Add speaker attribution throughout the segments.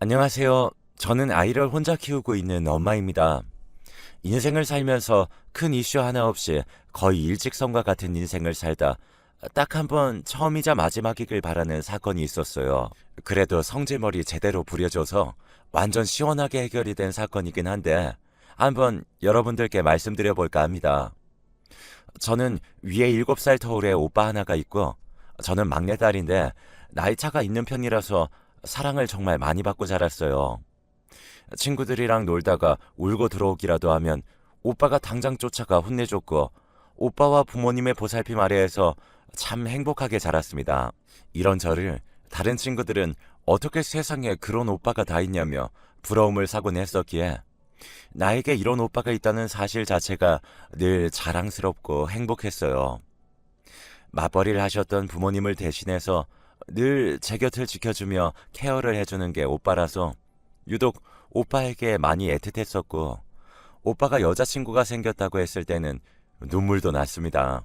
Speaker 1: 안녕하세요. 저는 아이를 혼자 키우고 있는 엄마입니다. 인생을 살면서 큰 이슈 하나 없이 거의 일직선과 같은 인생을 살다 딱 한 번 처음이자 마지막이길 바라는 사건이 있었어요. 그래도 성질머리 제대로 부려줘서 완전 시원하게 해결이 된 사건이긴 한데 한번 여러분들께 말씀드려 볼까 합니다. 저는 위에 7살 터울의 오빠 하나가 있고 저는 막내딸인데 나이차가 있는 편이라서 사랑을 정말 많이 받고 자랐어요. 친구들이랑 놀다가 울고 들어오기라도 하면 오빠가 당장 쫓아가 혼내줬고 오빠와 부모님의 보살핌 아래에서 참 행복하게 자랐습니다. 이런 저를 다른 친구들은 어떻게 세상에 그런 오빠가 다 있냐며 부러움을 사곤 했었기에 나에게 이런 오빠가 있다는 사실 자체가 늘 자랑스럽고 행복했어요. 맞벌이를 하셨던 부모님을 대신해서 늘 제 곁을 지켜주며 케어를 해주는 게 오빠라서 유독 오빠에게 많이 애틋했었고 오빠가 여자친구가 생겼다고 했을 때는 눈물도 났습니다.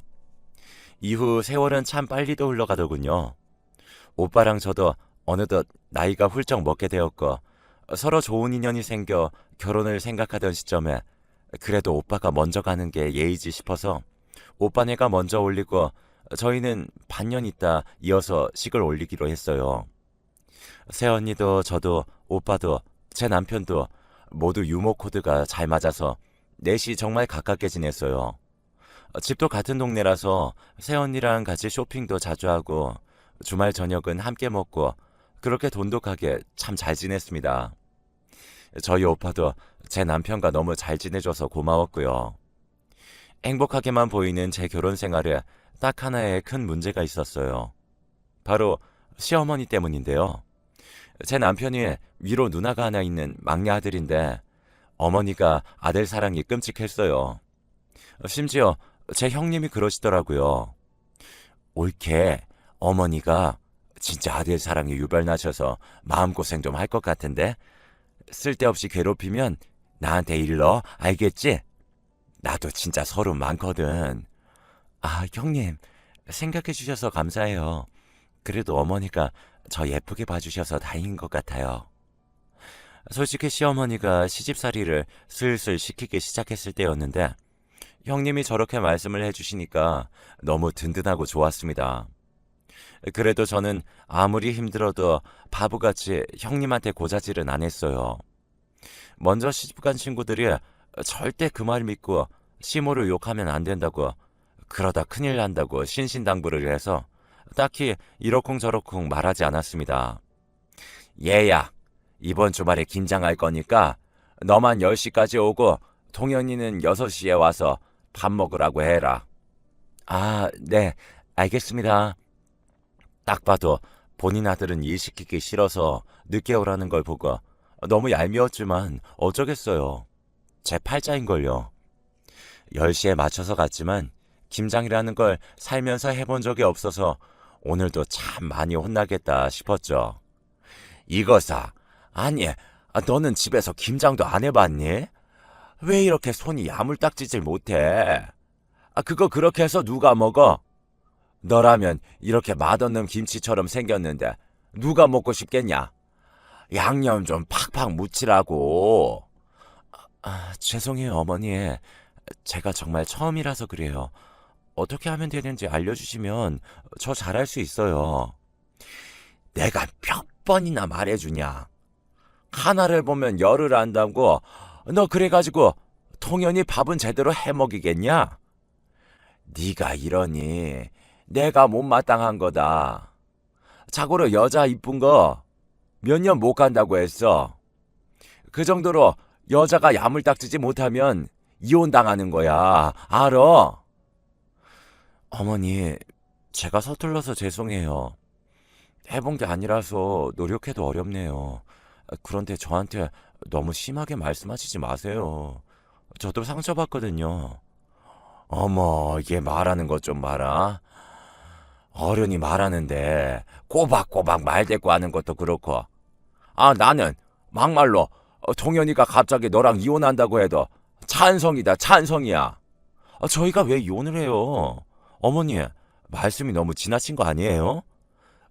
Speaker 1: 이후 세월은 참 빨리도 흘러가더군요. 오빠랑 저도 어느덧 나이가 훌쩍 먹게 되었고 서로 좋은 인연이 생겨 결혼을 생각하던 시점에 그래도 오빠가 먼저 가는 게 예의지 싶어서 오빠네가 먼저 올리고 저희는 반년 있다 이어서 식을 올리기로 했어요. 새언니도 저도 오빠도 제 남편도 모두 유머 코드가 잘 맞아서 넷이 정말 가깝게 지냈어요. 집도 같은 동네라서 새언니랑 같이 쇼핑도 자주 하고 주말 저녁은 함께 먹고 그렇게 돈독하게 참 잘 지냈습니다. 저희 오빠도 제 남편과 너무 잘 지내줘서 고마웠고요. 행복하게만 보이는 제 결혼 생활에 딱 하나의 큰 문제가 있었어요. 바로 시어머니 때문인데요. 제 남편이 위로 누나가 하나 있는 막내 아들인데 어머니가 아들 사랑이 끔찍했어요. 심지어 제 형님이 그러시더라고요. 올케 어머니가 진짜 아들 사랑이 유별나셔서 마음고생 좀 할 것 같은데 쓸데없이 괴롭히면 나한테 일러 알겠지? 나도 진짜 서른 많거든. 아, 형님, 생각해 주셔서 감사해요. 그래도 어머니가 저 예쁘게 봐주셔서 다행인 것 같아요. 솔직히 시어머니가 시집살이를 슬슬 시키기 시작했을 때였는데 형님이 저렇게 말씀을 해주시니까 너무 든든하고 좋았습니다. 그래도 저는 아무리 힘들어도 바보같이 형님한테 고자질은 안 했어요. 먼저 시집간 친구들이 절대 그 말 믿고 시모를 욕하면 안 된다고 그러다 큰일 난다고 신신당부를 해서 딱히 이러쿵저러쿵 말하지 않았습니다. 얘야, 이번 주말에 김장할 거니까 너만 10시까지 오고 동현이는 6시에 와서 밥 먹으라고 해라. 아, 네, 알겠습니다. 딱 봐도 본인 아들은 일 시키기 싫어서 늦게 오라는 걸 보고 너무 얄미웠지만 어쩌겠어요. 제 팔자인걸요. 10시에 맞춰서 갔지만 김장이라는 걸 살면서 해본 적이 없어서 오늘도 참 많이 혼나겠다 싶었죠. 이거사, 아니, 너는 집에서 김장도 안 해봤니? 왜 이렇게 손이 야물딱지질 못해? 그거 그렇게 해서 누가 먹어? 너라면 이렇게 맛없는 김치처럼 생겼는데 누가 먹고 싶겠냐? 양념 좀 팍팍 묻히라고. 죄송해요, 어머니. 제가 정말 처음이라서 그래요. 어떻게 하면 되는지 알려주시면 저 잘할 수 있어요. 내가 몇 번이나 말해주냐. 하나를 보면 열을 안다고. 너 그래가지고 통연히 밥은 제대로 해먹이겠냐? 네가 이러니 내가 못마땅한 거다. 자고로 여자 이쁜 거 몇 년 못 간다고 했어. 그 정도로 여자가 야물딱지지 못하면 이혼당하는 거야. 알아? 어머니, 제가 서툴러서 죄송해요. 해본 게 아니라서 노력해도 어렵네요. 그런데 저한테 너무 심하게 말씀하시지 마세요. 저도 상처받거든요. 어머, 얘 말하는 것 좀 봐라. 어른이 말하는데 꼬박꼬박 말대꾸 하는 것도 그렇고. 나는 막말로 동현이가 갑자기 너랑 이혼한다고 해도 찬성이다, 찬성이야. 저희가 왜 이혼을 해요? 어머니, 말씀이 너무 지나친 거 아니에요?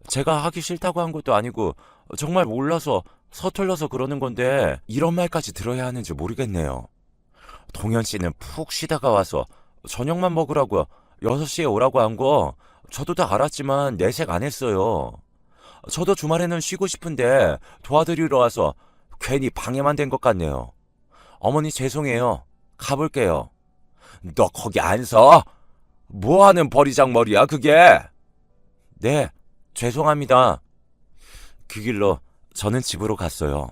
Speaker 1: 제가 하기 싫다고 한 것도 아니고 정말 몰라서 서툴러서 그러는 건데 이런 말까지 들어야 하는지 모르겠네요. 동현 씨는 푹 쉬다가 와서 저녁만 먹으라고 6시에 오라고 한 거 저도 다 알았지만 내색 안 했어요. 저도 주말에는 쉬고 싶은데 도와드리러 와서 괜히 방해만 된 것 같네요. 어머니 죄송해요. 가볼게요. 너 거기 안 서? 뭐하는 버리장머리야 그게? 네, 죄송합니다. 그 길로 저는 집으로 갔어요.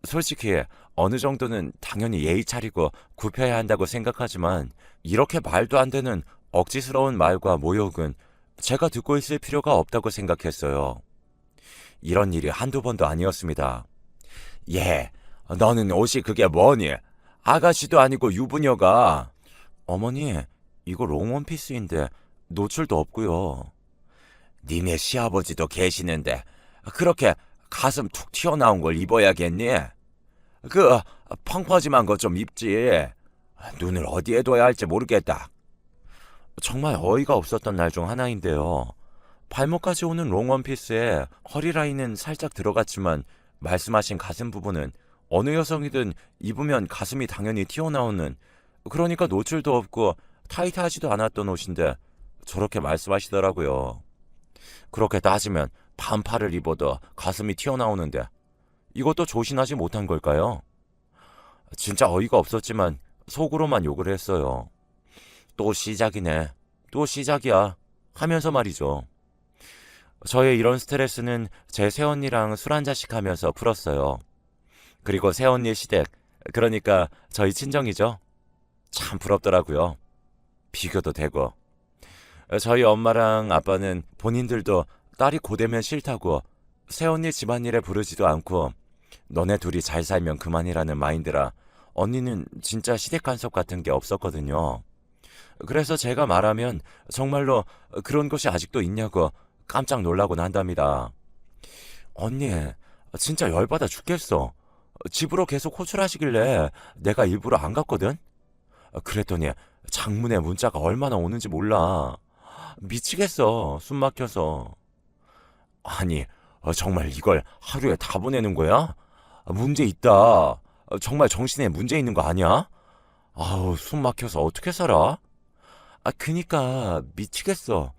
Speaker 1: 솔직히 어느 정도는 당연히 예의 차리고 굽혀야 한다고 생각하지만 이렇게 말도 안 되는 억지스러운 말과 모욕은 제가 듣고 있을 필요가 없다고 생각했어요. 이런 일이 한두 번도 아니었습니다. 예, 너는 옷이 그게 뭐니? 아가씨도 아니고 유부녀가. 어머니, 이거 롱원피스인데 노출도 없고요. 니네 시아버지도 계시는데 그렇게 가슴 툭 튀어나온 걸 입어야겠니? 그 펑퍼짐한 거 좀 입지. 눈을 어디에 둬야 할지 모르겠다. 정말 어이가 없었던 날 중 하나인데요. 발목까지 오는 롱원피스에 허리 라인은 살짝 들어갔지만 말씀하신 가슴 부분은 어느 여성이든 입으면 가슴이 당연히 튀어나오는, 그러니까 노출도 없고 타이트하지도 않았던 옷인데 저렇게 말씀하시더라고요. 그렇게 따지면 반팔을 입어도 가슴이 튀어나오는데 이것도 조신하지 못한 걸까요? 진짜 어이가 없었지만 속으로만 욕을 했어요. 또 시작이네. 또 시작이야. 하면서 말이죠. 저의 이런 스트레스는 제 새언니랑 술 한 잔씩 하면서 풀었어요. 그리고 새언니 시댁, 그러니까 저희 친정이죠. 참 부럽더라고요. 비교도 되고. 저희 엄마랑 아빠는 본인들도 딸이 고되면 싫다고 새언니 집안일에 부르지도 않고 너네 둘이 잘 살면 그만이라는 마인드라 언니는 진짜 시댁 간섭 같은 게 없었거든요. 그래서 제가 말하면 정말로 그런 것이 아직도 있냐고 깜짝 놀라곤 한답니다. 언니, 진짜 열받아 죽겠어. 집으로 계속 호출하시길래 내가 일부러 안 갔거든? 그랬더니 장문의 문자가 얼마나 오는지 몰라. 미치겠어. 숨 막혀서. 아니, 정말 이걸 하루에 다 보내는 거야? 문제 있다. 정말 정신에 문제 있는 거 아니야? 아우, 숨 막혀서 어떻게 살아? 그니까 미치겠어.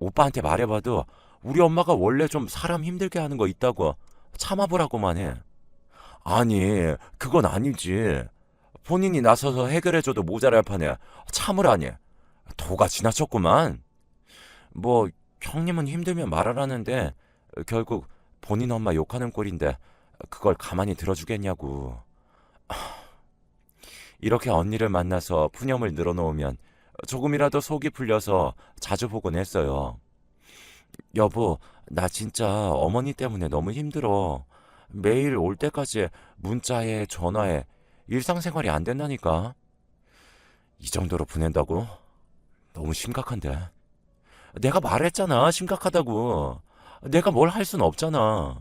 Speaker 1: 오빠한테 말해봐도 우리 엄마가 원래 좀 사람 힘들게 하는 거 있다고 참아보라고만 해. 아니, 그건 아니지. 본인이 나서서 해결해줘도 모자랄 판에 참으라니. 도가 지나쳤구만. 뭐 형님은 힘들면 말하라는데 결국 본인 엄마 욕하는 꼴인데 그걸 가만히 들어주겠냐고. 이렇게 언니를 만나서 푸념을 늘어놓으면 조금이라도 속이 풀려서 자주 보곤 했어요. 여보, 나 진짜 어머니 때문에 너무 힘들어. 매일 올 때까지 문자에 전화에 일상생활이 안 된다니까. 이 정도로 보낸다고? 너무 심각한데. 내가 말했잖아, 심각하다고. 내가 뭘 할 순 없잖아.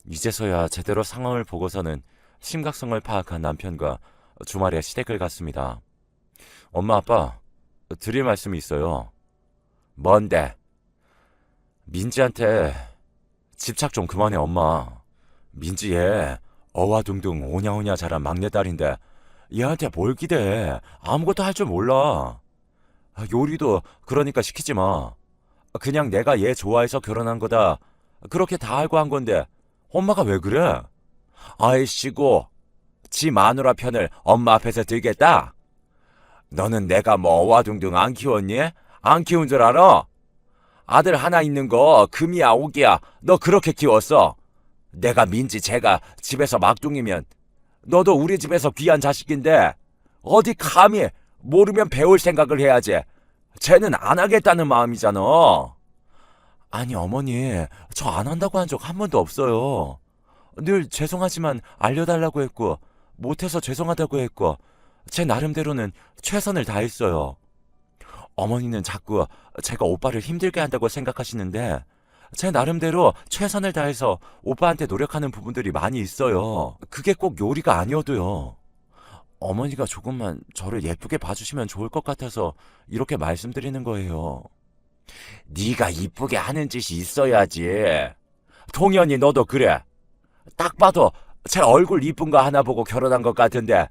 Speaker 1: 이제서야 제대로 상황을 보고서는 심각성을 파악한 남편과 주말에 시댁을 갔습니다. 엄마, 아빠, 드릴 말씀이 있어요. 뭔데? 민지한테 집착 좀 그만해, 엄마. 민지 얘 어와둥둥 오냐오냐 자란 막내딸인데 얘한테 뭘 기대해. 아무것도 할 줄 몰라. 요리도 그러니까 시키지 마. 그냥 내가 얘 좋아해서 결혼한 거다. 그렇게 다 알고 한 건데 엄마가 왜 그래? 아이씨고, 지 마누라 편을 엄마 앞에서 들겠다? 너는 내가 뭐 어와둥둥 안 키웠니? 안 키운 줄 알아? 아들 하나 있는 거 금이야 오기야 너 그렇게 키웠어. 내가 민지 제가 집에서 막둥이면 너도 우리 집에서 귀한 자식인데 어디 감히 모르면 배울 생각을 해야지. 쟤는 안 하겠다는 마음이잖아. 아니 어머니, 저 안 한다고 한 적 한 번도 없어요. 늘 죄송하지만 알려달라고 했고 못해서 죄송하다고 했고 제 나름대로는 최선을 다했어요. 어머니는 자꾸 제가 오빠를 힘들게 한다고 생각하시는데 제 나름대로 최선을 다해서 오빠한테 노력하는 부분들이 많이 있어요. 그게 꼭 요리가 아니어도요. 어머니가 조금만 저를 예쁘게 봐주시면 좋을 것 같아서 이렇게 말씀드리는 거예요. 네가 이쁘게 하는 짓이 있어야지. 동현이 너도 그래. 딱 봐도 제 얼굴 이쁜 거 하나 보고 결혼한 것 같은데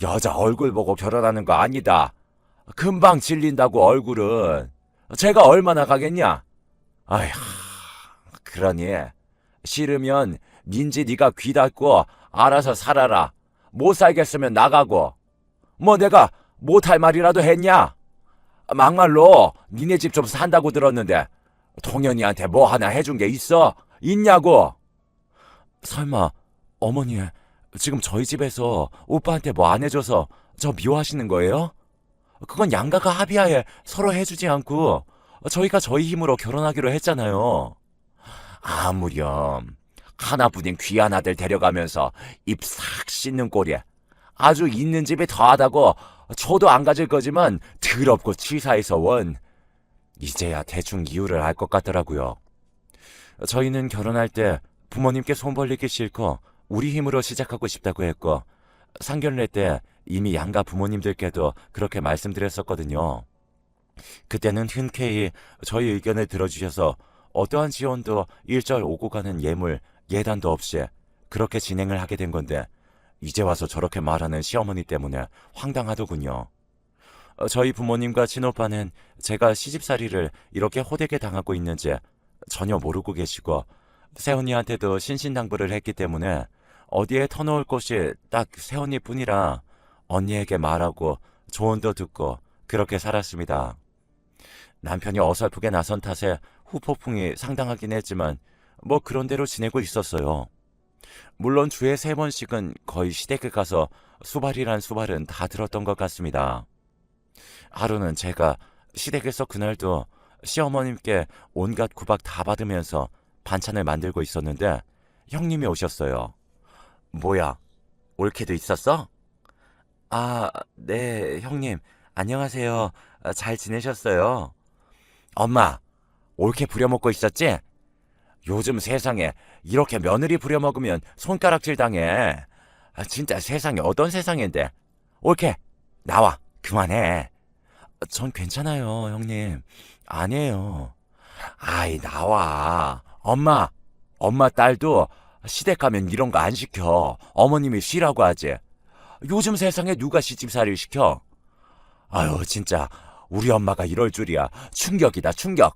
Speaker 1: 여자 얼굴 보고 결혼하는 거 아니다. 금방 질린다고 얼굴은. 제가 얼마나 가겠냐? 아휴, 그러니 싫으면 민지 네가 귀 닫고 알아서 살아라. 못 살겠으면 나가고. 뭐 내가 못할 말이라도 했냐? 막말로 니네 집 좀 산다고 들었는데 동현이한테 뭐 하나 해준 게 있어? 있냐고? 설마 어머니 지금 저희 집에서 오빠한테 뭐 안 해줘서 저 미워하시는 거예요? 그건 양가가 합의하에 서로 해주지 않고 저희가 저희 힘으로 결혼하기로 했잖아요. 아무렴 하나뿐인 귀한 아들 데려가면서 입 싹 씻는 꼴이 아주 있는 집이 더하다고 초도 안 가질 거지만 더럽고 치사해서 원. 이제야 대충 이유를 알 것 같더라고요. 저희는 결혼할 때 부모님께 손 벌리기 싫고 우리 힘으로 시작하고 싶다고 했고 상견례 때 이미 양가 부모님들께도 그렇게 말씀드렸었거든요. 그때는 흔쾌히 저희 의견을 들어주셔서 어떠한 지원도 일절 오고 가는 예물, 예단도 없이 그렇게 진행을 하게 된 건데 이제 와서 저렇게 말하는 시어머니 때문에 황당하더군요. 저희 부모님과 친오빠는 제가 시집살이를 이렇게 호되게 당하고 있는지 전혀 모르고 계시고 새언니한테도 신신당부를 했기 때문에 어디에 터놓을 곳이 딱 새언니뿐이라 언니에게 말하고 조언도 듣고 그렇게 살았습니다. 남편이 어설프게 나선 탓에 후폭풍이 상당하긴 했지만 뭐 그런 대로 지내고 있었어요. 물론 주에 3번씩은 거의 시댁에 가서 수발이란 수발은 다 들었던 것 같습니다. 하루는 제가 시댁에서 그날도 시어머님께 온갖 구박 다 받으면서 반찬을 만들고 있었는데 형님이 오셨어요. 뭐야, 올케도 있었어? 아, 네, 형님. 안녕하세요. 잘 지내셨어요? 엄마, 올케 부려먹고 있었지? 요즘 세상에 이렇게 며느리 부려먹으면 손가락질 당해. 진짜 세상에 어떤 세상인데. 올케, 나와. 그만해. 전 괜찮아요, 형님. 아니에요. 아이, 나와. 엄마 딸도 시댁 가면 이런 거 안 시켜. 어머님이 쉬라고 하지. 요즘 세상에 누가 시집살이를 시켜? 아유, 진짜 우리 엄마가 이럴 줄이야. 충격이다, 충격.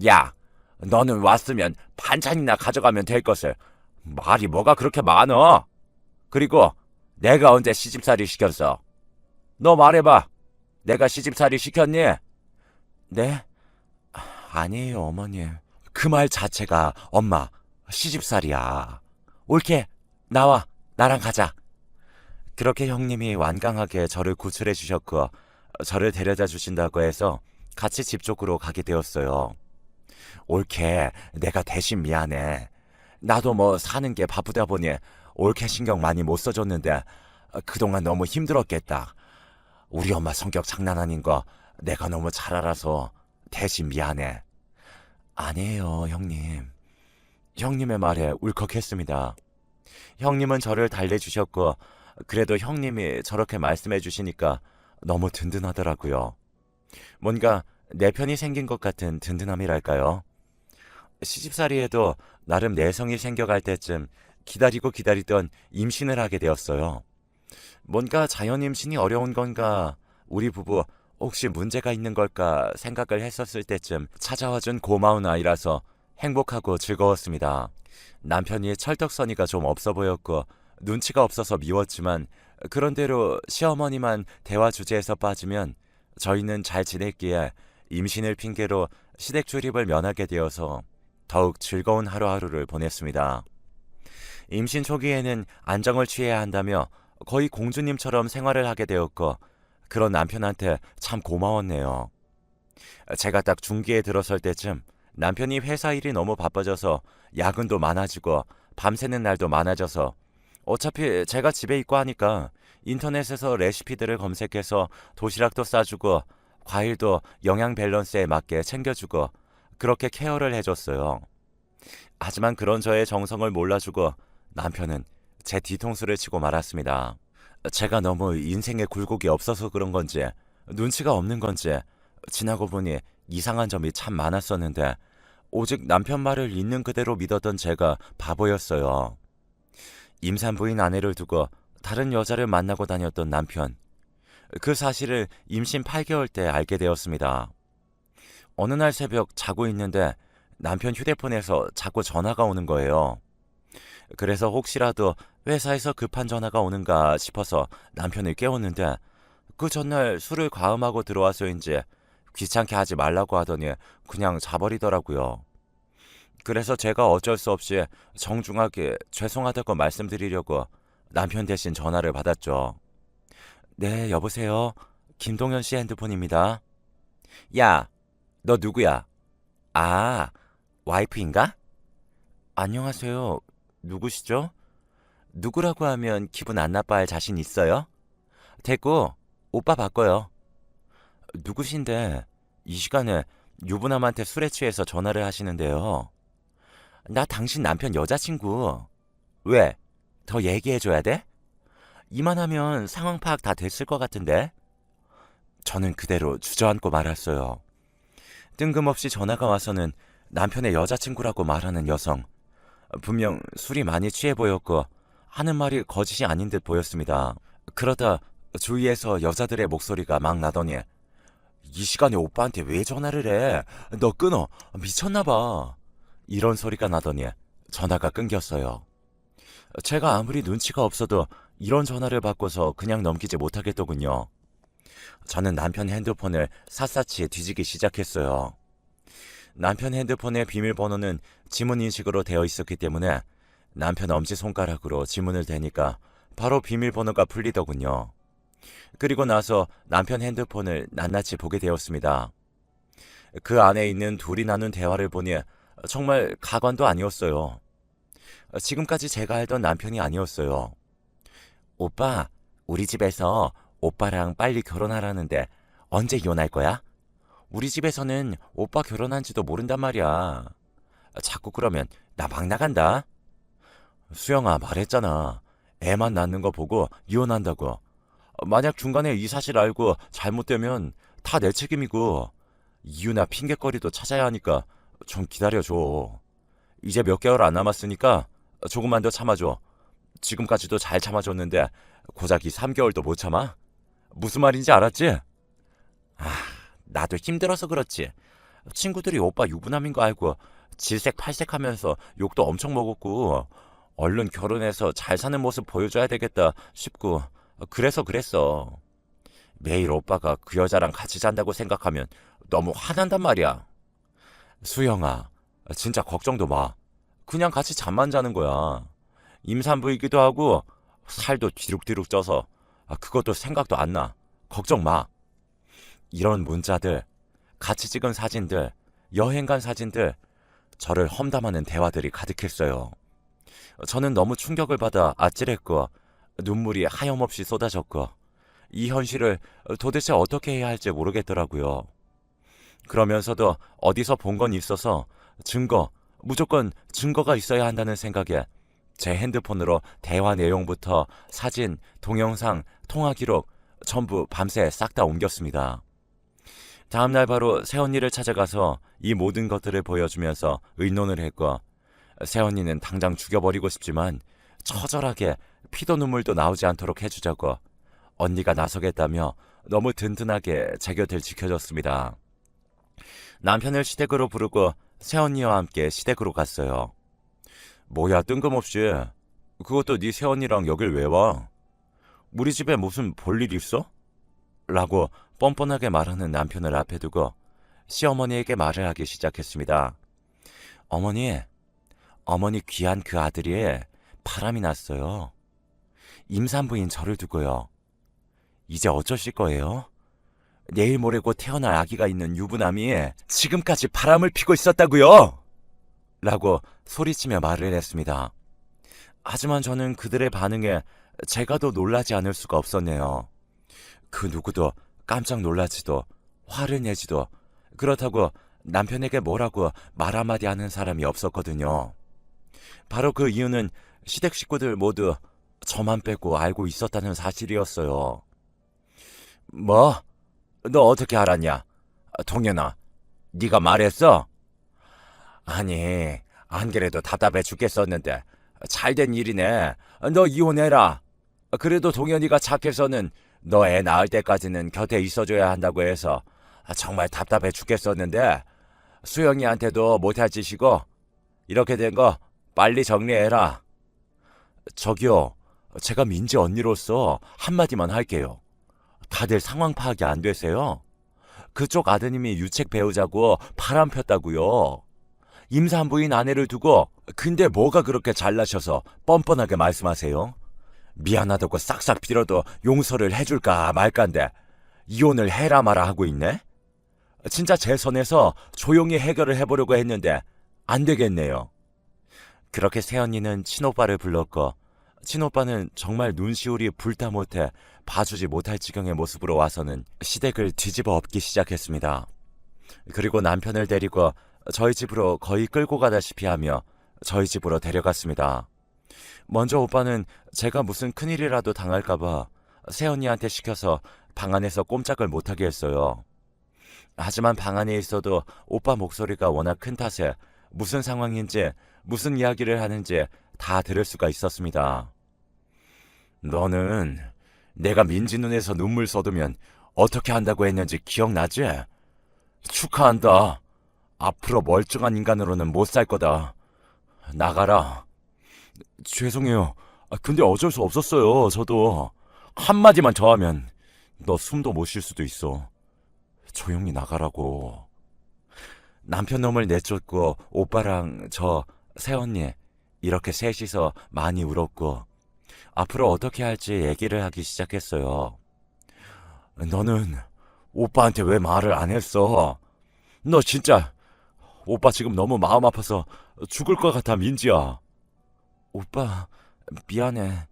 Speaker 1: 야, 너는 왔으면 반찬이나 가져가면 될 것을. 말이 뭐가 그렇게 많어? 그리고 내가 언제 시집살이 시켰어? 너 말해봐. 내가 시집살이 시켰니? 네? 아니에요, 어머님. 그 말 자체가 엄마 시집살이야. 옳게 나와. 나랑 가자. 그렇게 형님이 완강하게 저를 구출해 주셨고 저를 데려다 주신다고 해서 같이 집 쪽으로 가게 되었어요. 옳게 내가 대신 미안해. 나도 뭐 사는 게 바쁘다 보니 옳게 신경 많이 못 써줬는데 그동안 너무 힘들었겠다. 우리 엄마 성격 장난 아닌 거 내가 너무 잘 알아서 대신 미안해. 아니에요, 형님. 형님의 말에 울컥했습니다. 형님은 저를 달래주셨고 그래도 형님이 저렇게 말씀해 주시니까 너무 든든하더라고요. 뭔가 내 편이 생긴 것 같은 든든함이랄까요. 시집살이에도 나름 내성이 생겨갈 때쯤 기다리고 기다리던 임신을 하게 되었어요. 뭔가 자연 임신이 어려운 건가, 우리 부부 혹시 문제가 있는 걸까 생각을 했었을 때쯤 찾아와준 고마운 아이라서 행복하고 즐거웠습니다. 남편이 철떡서니가 좀 없어 보였고 눈치가 없어서 미웠지만 그런대로 시어머니만 대화 주제에서 빠지면 저희는 잘 지냈기에 임신을 핑계로 시댁 출입을 면하게 되어서 더욱 즐거운 하루하루를 보냈습니다. 임신 초기에는 안정을 취해야 한다며 거의 공주님처럼 생활을 하게 되었고 그런 남편한테 참 고마웠네요. 제가 딱 중기에 들어설 때쯤 남편이 회사 일이 너무 바빠져서 야근도 많아지고 밤새는 날도 많아져서 어차피 제가 집에 있고 하니까 인터넷에서 레시피들을 검색해서 도시락도 싸주고 과일도 영양 밸런스에 맞게 챙겨주고 그렇게 케어를 해줬어요. 하지만 그런 저의 정성을 몰라주고 남편은 제 뒤통수를 치고 말았습니다. 제가 너무 인생에 굴곡이 없어서 그런 건지 눈치가 없는 건지 지나고 보니 이상한 점이 참 많았었는데 오직 남편 말을 있는 그대로 믿었던 제가 바보였어요. 임산부인 아내를 두고 다른 여자를 만나고 다녔던 남편. 그 사실을 임신 8개월 때 알게 되었습니다. 어느 날 새벽 자고 있는데 남편 휴대폰에서 자꾸 전화가 오는 거예요. 그래서 혹시라도 회사에서 급한 전화가 오는가 싶어서 남편을 깨웠는데 그 전날 술을 과음하고 들어와서인지 귀찮게 하지 말라고 하더니 그냥 자버리더라고요. 그래서 제가 어쩔 수 없이 정중하게 죄송하다고 말씀드리려고 남편 대신 전화를 받았죠. 네, 여보세요. 김동현 씨 핸드폰입니다. 야, 너 누구야? 아, 와이프인가? 안녕하세요. 누구시죠? 누구라고 하면 기분 안 나빠할 자신 있어요? 됐고, 오빠 바꿔요. 누구신데 이 시간에 유부남한테 술에 취해서 전화를 하시는데요. 나 당신 남편 여자친구. 왜? 더 얘기해줘야 돼? 이만하면 상황 파악 다 됐을 것 같은데? 저는 그대로 주저앉고 말았어요. 뜬금없이 전화가 와서는 남편의 여자친구라고 말하는 여성. 분명 술이 많이 취해 보였고 하는 말이 거짓이 아닌 듯 보였습니다. 그러다 주위에서 여자들의 목소리가 막 나더니 이 시간에 오빠한테 왜 전화를 해? 너 끊어. 미쳤나 봐. 이런 소리가 나더니 전화가 끊겼어요. 제가 아무리 눈치가 없어도 이런 전화를 받고서 그냥 넘기지 못하겠더군요. 저는 남편 핸드폰을 샅샅이 뒤지기 시작했어요. 남편 핸드폰의 비밀번호는 지문 인식으로 되어 있었기 때문에 남편 엄지손가락으로 지문을 대니까 바로 비밀번호가 풀리더군요. 그리고 나서 남편 핸드폰을 낱낱이 보게 되었습니다. 그 안에 있는 둘이 나눈 대화를 보니 정말 가관도 아니었어요. 지금까지 제가 알던 남편이 아니었어요. 오빠, 우리 집에서 오빠랑 빨리 결혼하라는데 언제 이혼할 거야? 우리 집에서는 오빠 결혼한 지도 모른단 말이야. 자꾸 그러면 나 막 나간다. 수영아, 말했잖아. 애만 낳는 거 보고 이혼한다고. 만약 중간에 이 사실 알고 잘못되면 다 내 책임이고 이유나 핑계거리도 찾아야 하니까 좀 기다려줘. 이제 몇 개월 안 남았으니까 조금만 더 참아줘. 지금까지도 잘 참아줬는데 고작 이 3개월도 못 참아? 무슨 말인지 알았지? 아, 나도 힘들어서 그렇지. 친구들이 오빠 유부남인 거 알고 질색팔색하면서 욕도 엄청 먹었고 얼른 결혼해서 잘 사는 모습 보여줘야 되겠다 싶고 그래서 그랬어. 매일 오빠가 그 여자랑 같이 잔다고 생각하면 너무 화난단 말이야. 수영아, 진짜 걱정도 마. 그냥 같이 잠만 자는 거야. 임산부이기도 하고 살도 뒤룩뒤룩 쪄서 그것도 생각도 안 나. 걱정 마. 이런 문자들, 같이 찍은 사진들, 여행 간 사진들, 저를 험담하는 대화들이 가득했어요. 저는 너무 충격을 받아 아찔했고 눈물이 하염없이 쏟아졌고 이 현실을 도대체 어떻게 해야 할지 모르겠더라고요. 그러면서도 어디서 본 건 있어서 무조건 증거가 있어야 한다는 생각에 제 핸드폰으로 대화 내용부터 사진, 동영상, 통화 기록 전부 밤새 싹 다 옮겼습니다. 다음날 바로 새언니를 찾아가서 이 모든 것들을 보여주면서 의논을 했고 새언니는 당장 죽여버리고 싶지만 처절하게 피도 눈물도 나오지 않도록 해주자고 언니가 나서겠다며 너무 든든하게 제 곁을 지켜줬습니다. 남편을 시댁으로 부르고 새언니와 함께 시댁으로 갔어요. 뭐야 뜬금없이. 그것도 네 새언니랑 여길 왜 와? 우리 집에 무슨 볼일 있어? 라고 뻔뻔하게 말하는 남편을 앞에 두고 시어머니에게 말을 하기 시작했습니다. 어머니 귀한 그 아들이 바람이 났어요. 임산부인 저를 두고요. 이제 어쩌실 거예요? 내일 모레 곧 태어날 아기가 있는 유부남이 지금까지 바람을 피고 있었다고요! 라고 소리치며 말을 했습니다. 하지만 저는 그들의 반응에 제가 더 놀라지 않을 수가 없었네요. 그 누구도 깜짝 놀라지도 화를 내지도 그렇다고 남편에게 뭐라고 말 한마디 하는 사람이 없었거든요. 바로 그 이유는 시댁 식구들 모두 저만 빼고 알고 있었다는 사실이었어요. 뭐? 너 어떻게 알았냐? 동현아, 네가 말했어? 아니, 안 그래도 답답해 죽겠었는데 잘된 일이네. 너 이혼해라. 그래도 동현이가 착해서는 너 애 낳을 때까지는 곁에 있어줘야 한다고 해서 정말 답답해 죽겠었는데 수영이한테도 못할 짓이고 이렇게 된 거 빨리 정리해라. 저기요, 제가 민지 언니로서 한마디만 할게요. 다들 상황 파악이 안 되세요? 그쪽 아드님이 유책 배우자고 바람 폈다고요. 임산부인 아내를 두고 근데 뭐가 그렇게 잘나셔서 뻔뻔하게 말씀하세요? 미안하다고 싹싹 빌어도 용서를 해줄까 말까인데 이혼을 해라 마라 하고 있네? 진짜 제 선에서 조용히 해결을 해보려고 했는데 안 되겠네요. 그렇게 새언니는 친오빠를 불렀고 친오빠는 정말 눈시울이 불타 못해 봐주지 못할 지경의 모습으로 와서는 시댁을 뒤집어 엎기 시작했습니다. 그리고 남편을 데리고 저희 집으로 거의 끌고 가다시피 하며 저희 집으로 데려갔습니다. 먼저 오빠는 제가 무슨 큰일이라도 당할까봐 새언니한테 시켜서 방 안에서 꼼짝을 못하게 했어요. 하지만 방 안에 있어도 오빠 목소리가 워낙 큰 탓에 무슨 상황인지 무슨 이야기를 하는지 다 들을 수가 있었습니다. 너는 내가 민지 눈에서 눈물 쏟으면 어떻게 한다고 했는지 기억나지? 축하한다. 앞으로 멀쩡한 인간으로는 못 살 거다. 나가라. 죄송해요. 근데 어쩔 수 없었어요. 저도 한마디만 더 하면 너 숨도 못 쉴 수도 있어. 조용히 나가라고. 남편 놈을 내쫓고 오빠랑 저 새언니 이렇게 셋이서 많이 울었고 앞으로 어떻게 할지 얘기를 하기 시작했어요. 너는 오빠한테 왜 말을 안 했어? 너 진짜 오빠 지금 너무 마음 아파서 죽을 것 같아, 민지야. 오빠 미안해.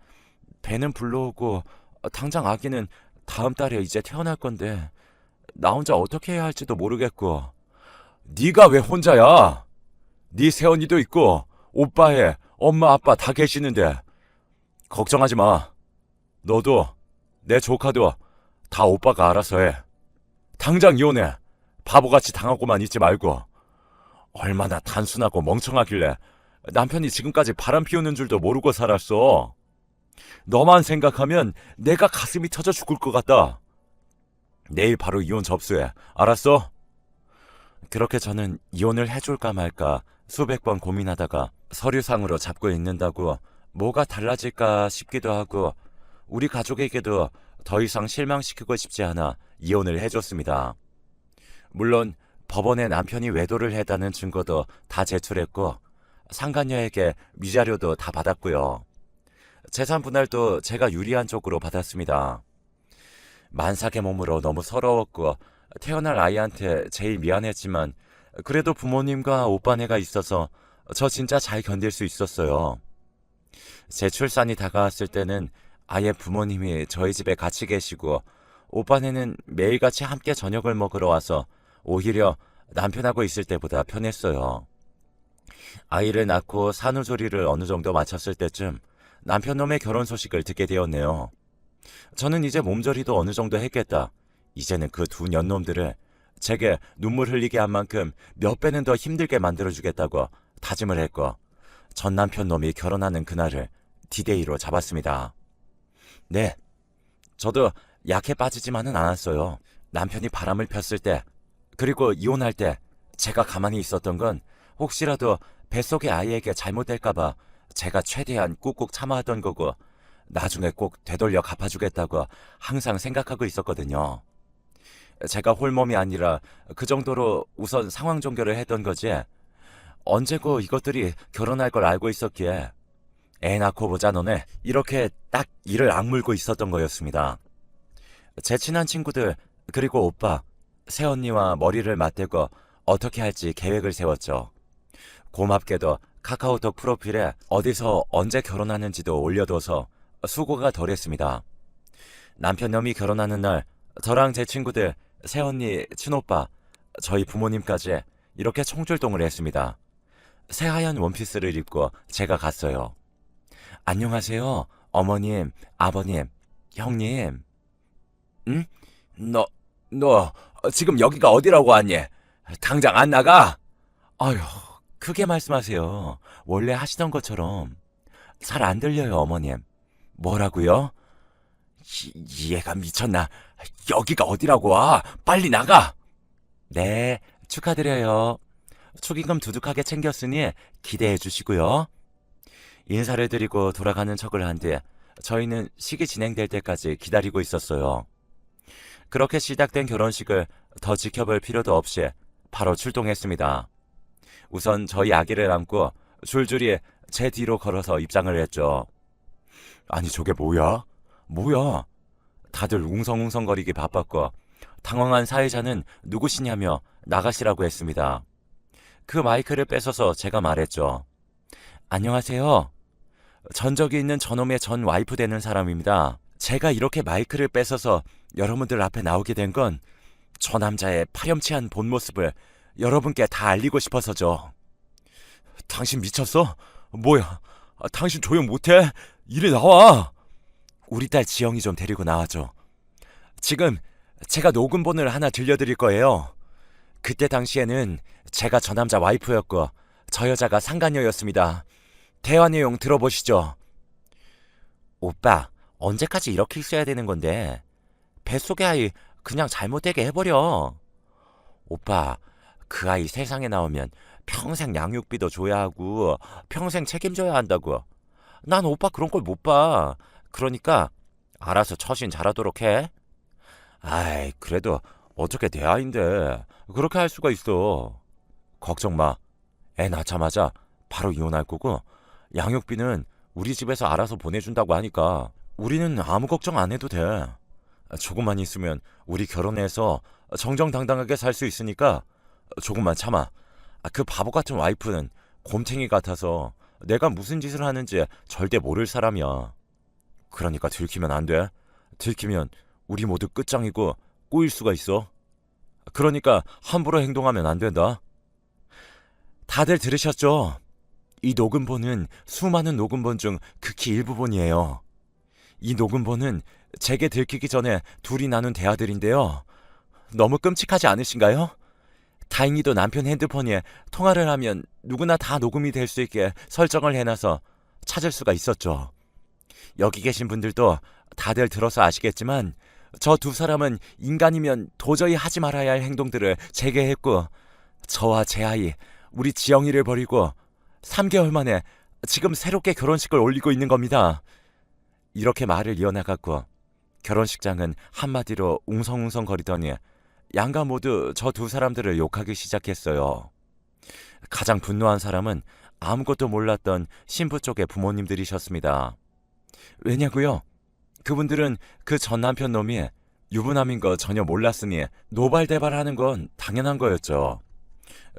Speaker 1: 배는 불러오고 당장 아기는 다음 달에 이제 태어날 건데 나 혼자 어떻게 해야 할지도 모르겠고. 네가 왜 혼자야? 네 새언니도 있고 오빠의 엄마 아빠 다 계시는데 걱정하지 마. 너도 내 조카도 다 오빠가 알아서 해. 당장 이혼해. 바보같이 당하고만 있지 말고. 얼마나 단순하고 멍청하길래 남편이 지금까지 바람 피우는 줄도 모르고 살았어. 너만 생각하면 내가 가슴이 터져 죽을 것 같다. 내일 바로 이혼 접수해. 알았어? 그렇게 저는 이혼을 해줄까 말까 수백 번 고민하다가 서류상으로 잡고 있는다고 뭐가 달라질까 싶기도 하고 우리 가족에게도 더 이상 실망시키고 싶지 않아 이혼을 해줬습니다. 물론 법원에 남편이 외도를 했다는 증거도 다 제출했고 상간녀에게 위자료도 다 받았고요. 재산 분할도 제가 유리한 쪽으로 받았습니다. 만삭의 몸으로 너무 서러웠고 태어날 아이한테 제일 미안했지만 그래도 부모님과 오빠네가 있어서 저 진짜 잘 견딜 수 있었어요. 제 출산이 다가왔을 때는 아예 부모님이 저희 집에 같이 계시고 오빠네는 매일같이 함께 저녁을 먹으러 와서 오히려 남편하고 있을 때보다 편했어요. 아이를 낳고 산후조리를 어느 정도 마쳤을 때쯤 남편놈의 결혼 소식을 듣게 되었네요. 저는 이제 몸조리도 어느 정도 했겠다. 이제는 그 두 년놈들을 제게 눈물 흘리게 한 만큼 몇 배는 더 힘들게 만들어주겠다고 다짐을 했고 전 남편 놈이 결혼하는 그날을 디데이로 잡았습니다. 네, 저도 약해 빠지지만은 않았어요. 남편이 바람을 폈을 때 그리고 이혼할 때 제가 가만히 있었던 건 혹시라도 뱃속의 아이에게 잘못될까봐 제가 최대한 꾹꾹 참아왔던 거고 나중에 꼭 되돌려 갚아주겠다고 항상 생각하고 있었거든요. 제가 홀몸이 아니라 그 정도로 우선 상황 종결을 했던 거지 언제고 이것들이 결혼할 걸 알고 있었기에 애 낳고 보자 너네 이렇게 딱 이를 악물고 있었던 거였습니다. 제 친한 친구들 그리고 오빠, 새언니와 머리를 맞대고 어떻게 할지 계획을 세웠죠. 고맙게도 카카오톡 프로필에 어디서 언제 결혼하는지도 올려둬서 수고가 덜했습니다. 남편놈이 결혼하는 날 저랑 제 친구들, 새언니, 친오빠, 저희 부모님까지 이렇게 총출동을 했습니다. 새하얀 원피스를 입고 제가 갔어요. 안녕하세요. 어머님, 아버님, 형님. 응? 너 지금 여기가 어디라고 왔니? 당장 안 나가? 아휴, 크게 말씀하세요. 원래 하시던 것처럼. 잘 안 들려요, 어머님. 뭐라고요? 얘가 미쳤나? 여기가 어디라고 와? 빨리 나가! 네, 축하드려요. 축의금 두둑하게 챙겼으니 기대해 주시고요. 인사를 드리고 돌아가는 척을 한 뒤 저희는 식이 진행될 때까지 기다리고 있었어요. 그렇게 시작된 결혼식을 더 지켜볼 필요도 없이 바로 출동했습니다. 우선 저희 아기를 안고 줄줄이 제 뒤로 걸어서 입장을 했죠. 아니 저게 뭐야? 뭐야? 다들 웅성웅성거리기 바빴고 당황한 사회자는 누구시냐며 나가시라고 했습니다. 그 마이크를 뺏어서 제가 말했죠. 안녕하세요. 전적이 있는 저놈의 전 와이프 되는 사람입니다. 제가 이렇게 마이크를 뺏어서 여러분들 앞에 나오게 된 건 저 남자의 파렴치한 본 모습을 여러분께 다 알리고 싶어서죠. 당신 미쳤어? 뭐야? 당신 조용 못해? 이리 나와! 우리 딸 지영이 좀 데리고 나와줘. 지금 제가 녹음본을 하나 들려드릴 거예요. 그때 당시에는 제가 저 남자 와이프였고 저 여자가 상간녀였습니다. 대화 내용 들어보시죠. 오빠, 언제까지 이렇게 있어야 되는 건데? 뱃속의 아이 그냥 잘못되게 해버려. 오빠, 그 아이 세상에 나오면 평생 양육비도 줘야 하고 평생 책임져야 한다고. 난 오빠 그런 걸 못 봐. 그러니까 알아서 처신 잘하도록 해. 아이, 그래도 어떻게 내 아인데 그렇게 할 수가 있어. 걱정 마. 애 낳자마자 바로 이혼할 거고 양육비는 우리 집에서 알아서 보내준다고 하니까 우리는 아무 걱정 안 해도 돼. 조금만 있으면 우리 결혼해서 정정당당하게 살 수 있으니까 조금만 참아. 그 바보 같은 와이프는 곰탱이 같아서 내가 무슨 짓을 하는지 절대 모를 사람이야. 그러니까 들키면 안 돼. 들키면 우리 모두 끝장이고 꼬일 수가 있어. 그러니까 함부로 행동하면 안 된다. 다들 들으셨죠? 이 녹음본은 수많은 녹음본 중 극히 일부분이에요. 이 녹음본은 제게 들키기 전에 둘이 나눈 대화들인데요. 너무 끔찍하지 않으신가요? 다행히도 남편 핸드폰에 통화를 하면 누구나 다 녹음이 될 수 있게 설정을 해놔서 찾을 수가 있었죠. 여기 계신 분들도 다들 들어서 아시겠지만 저 두 사람은 인간이면 도저히 하지 말아야 할 행동들을 제게 했고 저와 제 아이, 우리 지영이를 버리고 3개월 만에 지금 새롭게 결혼식을 올리고 있는 겁니다. 이렇게 말을 이어나갔고 결혼식장은 한마디로 웅성웅성거리더니 양가 모두 저 두 사람들을 욕하기 시작했어요. 가장 분노한 사람은 아무것도 몰랐던 신부 쪽의 부모님들이셨습니다. 왜냐고요? 그분들은 그 전 남편 놈이 유부남인 거 전혀 몰랐으니 노발대발하는 건 당연한 거였죠.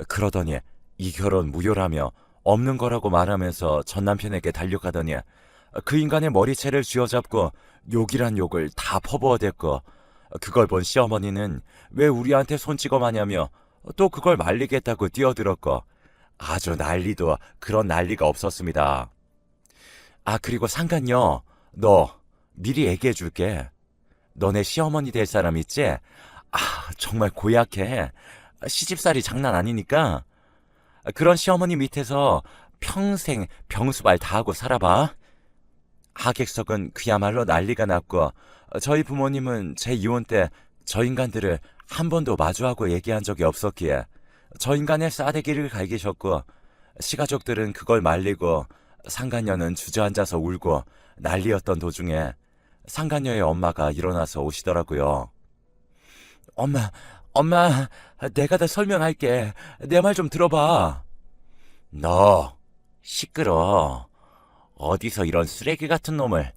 Speaker 1: 그러더니 이 결혼 무효라며 없는 거라고 말하면서 전 남편에게 달려가더니 그 인간의 머리채를 쥐어잡고 욕이란 욕을 다 퍼부어댔고 그걸 본 시어머니는 왜 우리한테 손찌검 하냐며 또 그걸 말리겠다고 뛰어들었고 아주 난리도 그런 난리가 없었습니다. 아, 그리고 상간녀, 너 미리 얘기해 줄게. 너네 시어머니 될 사람 있지? 아, 정말 고약해. 시집살이 장난 아니니까 그런 시어머니 밑에서 평생 병수발 다 하고 살아봐. 하객석은 그야말로 난리가 났고 저희 부모님은 제 이혼 때 저 인간들을 한 번도 마주하고 얘기한 적이 없었기에 저 인간의 싸대기를 갈기셨고 시가족들은 그걸 말리고 상간녀는 주저앉아서 울고 난리였던 도중에 상간녀의 엄마가 일어나서 오시더라고요. 엄마, 내가 다 설명할게. 내 말 좀 들어봐. 너 시끄러. 어디서 이런 쓰레기 같은 놈을.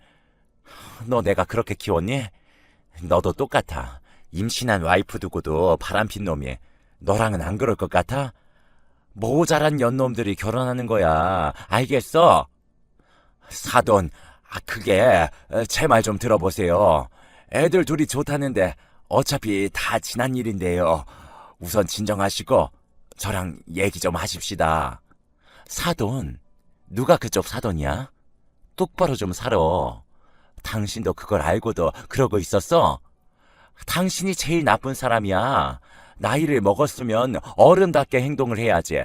Speaker 1: 너 내가 그렇게 키웠니? 너도 똑같아. 임신한 와이프 두고도 바람핀 놈이 너랑은 안 그럴 것 같아? 모자란 연놈들이 결혼하는 거야. 알겠어? 사돈, 그게 제 말 좀 들어보세요. 애들 둘이 좋다는데 어차피 다 지난 일인데요. 우선 진정하시고 저랑 얘기 좀 하십시다. 사돈, 누가 그쪽 사돈이야? 똑바로 좀 살아. 당신도 그걸 알고도 그러고 있었어? 당신이 제일 나쁜 사람이야. 나이를 먹었으면 어른답게 행동을 해야지.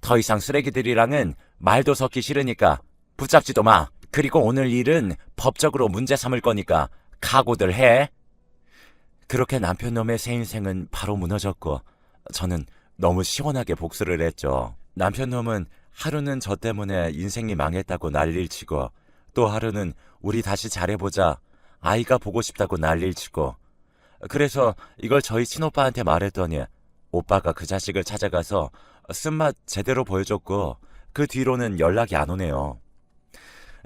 Speaker 1: 더 이상 쓰레기들이랑은 말도 섞기 싫으니까 붙잡지도 마. 그리고 오늘 일은 법적으로 문제 삼을 거니까 각오들 해. 그렇게 남편 놈의 새 인생은 바로 무너졌고 저는 너무 시원하게 복수를 했죠. 남편 놈은 하루는 저 때문에 인생이 망했다고 난리를 치고 또 하루는 우리 다시 잘해보자. 아이가 보고 싶다고 난리를 치고 그래서 이걸 저희 친오빠한테 말했더니 오빠가 그 자식을 찾아가서 쓴맛 제대로 보여줬고 그 뒤로는 연락이 안 오네요.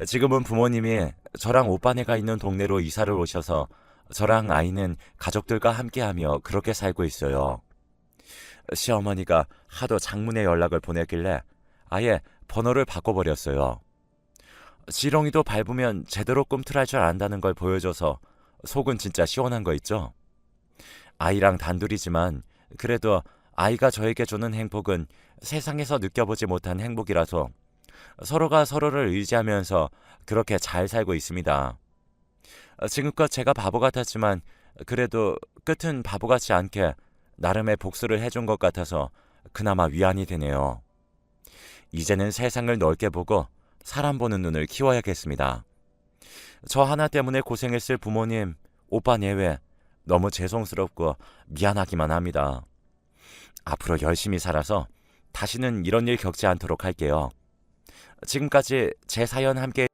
Speaker 1: 지금은 부모님이 저랑 오빠네가 있는 동네로 이사를 오셔서 저랑 아이는 가족들과 함께하며 그렇게 살고 있어요. 시어머니가 하도 장문의 연락을 보냈길래 아예 번호를 바꿔버렸어요. 지렁이도 밟으면 제대로 꿈틀할 줄 안다는 걸 보여줘서 속은 진짜 시원한 거 있죠? 아이랑 단둘이지만 그래도 아이가 저에게 주는 행복은 세상에서 느껴보지 못한 행복이라서 서로가 서로를 의지하면서 그렇게 잘 살고 있습니다. 지금껏 제가 바보 같았지만 그래도 끝은 바보 같지 않게 나름의 복수를 해준 것 같아서 그나마 위안이 되네요. 이제는 세상을 넓게 보고 사람 보는 눈을 키워야겠습니다. 저 하나 때문에 고생했을 부모님, 오빠 내외 너무 죄송스럽고 미안하기만 합니다. 앞으로 열심히 살아서 다시는 이런 일 겪지 않도록 할게요. 지금까지 제 사연 함께